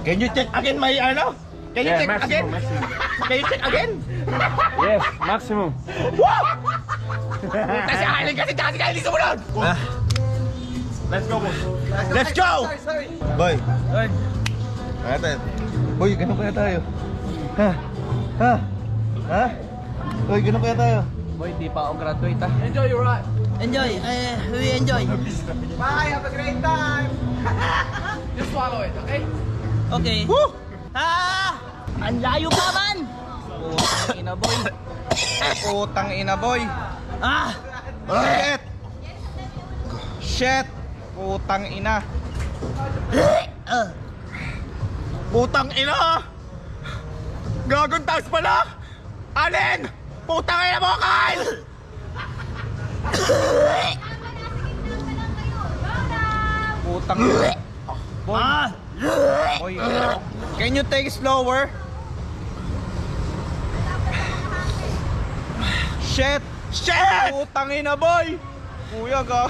Can you check again my ano? Can you check again? Can you check again? Yes, maximum. Wow! Kasi Allen kasi tsaka si Kylie sumunod! Let's go, boss. Let's go! Boy, Ay. natin. Boy, ganun kaya tayo? Ha? Ha? Ha? Boy, ganun kaya tayo? Boy, di pa ako graduate ah. Enjoy your ride. Enjoy, we enjoy. Bye, have a great time. Just swallow it, okay? Okay. Woo! Ang layo pa man! Putang ina, boy. Putang ina, boy. Ah! Shit! Shit! Putang ina. Putang ina! Gagong taas pala! Allen! Putang ina mo, Kyle! Putang ina. Boy. Ah! Boy. Can you take it slower? Shit! Shit! Putang ina, boy. Kuya ka.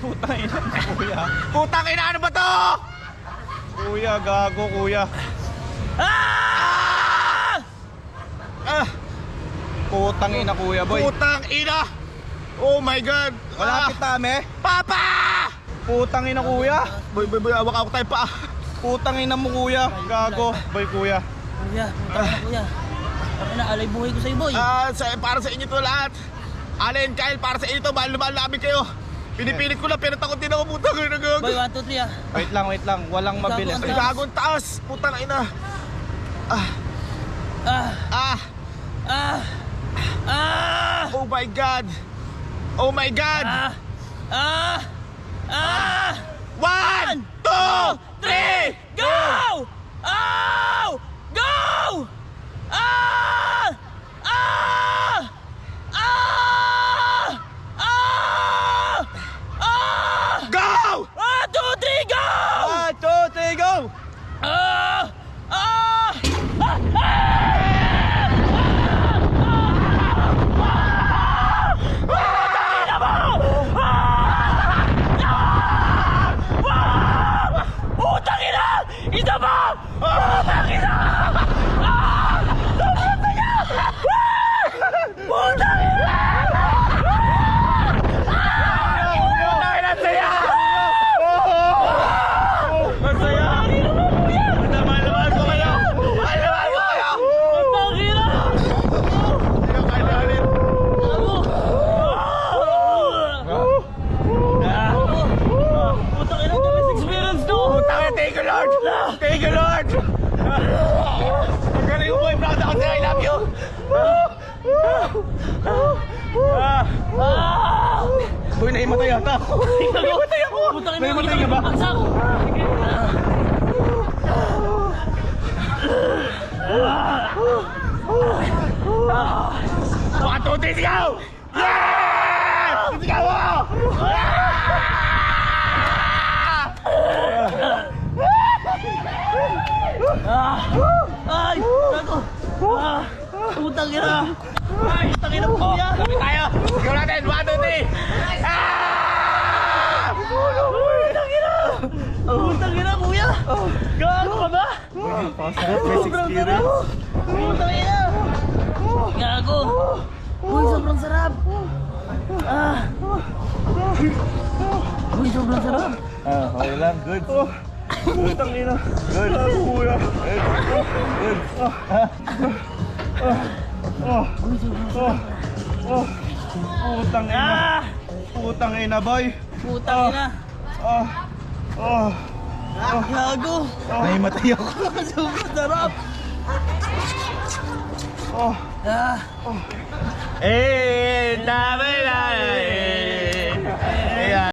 Putang ina, kuya. Putang ina, ano ba to? Kuya, gago, kuya. Ah! Ah! Putang ina, kuya, boy. Putang ina! Oh my God! Malapit tame. Papa! Putang ina, kuya. Boy, awak ako tayo pa. Putang ina mo, kuya. Gago. Boy, kuya. Kuya, putang na kuya. Ako na, alay buhay ko sa'yo, boy. Para sa inyo to lahat. Allen, Kyle, para sa inyo to. Mahal na mahal namin kayo. Pinipilit ko lang, pero takot din ako. Putang ina, gago. Boy, 1, 2, 3 ah. Wait lang. Walang mabilis. Gago, Ay, gagong taas. Putang ina. Ah! Ah! Ah! Ah! Oh my God! Oh my God! Ah! Ah! Ah! 1, 2, 3, Go! Oh! Go! Ah! Ah! Ah! Ah! Ah! go! 1, 2, 3, go! 1, 2, 3, go! Ah! Ah! Putang ina! Isa pa! Putang ina! Putang ina! Putang ina, saya! Masaya! Mahal ko kayo! Mahal ko kayo! Putang ina! Kayo, Kyle, Allen. Putang ina, the best experience to! Putang ina, thank you, Lord! Thank you, Lord! Ang galing mo, boy. Proud ako sa'yo. I love you! Boy, naimatay yata ako. Naimatay ako. Putang ina, Naimatay ka ba? Bagsak! One, two, three, sigaw! Yeah! Sigaw mo! Ay! Gago! Putang ina! Putang ina po kuya! Sabi tayo! Sigaw natin! One, two, three! Ah! Putang ina! Putang ina kuya! Gago ka ba? Sobrang sarap! Putang ina! Gago! Uy, sobrang sarap! Ah! Uy, sobrang sarap! Okay lang. Good. Putang ina. Good. Kuya. Good. Putang ina. Ah! Putang ina, boy. Putang ina! Gago! Naimatay ako. Sobrang sarap! Oh. Ah! Eh, dami na eh.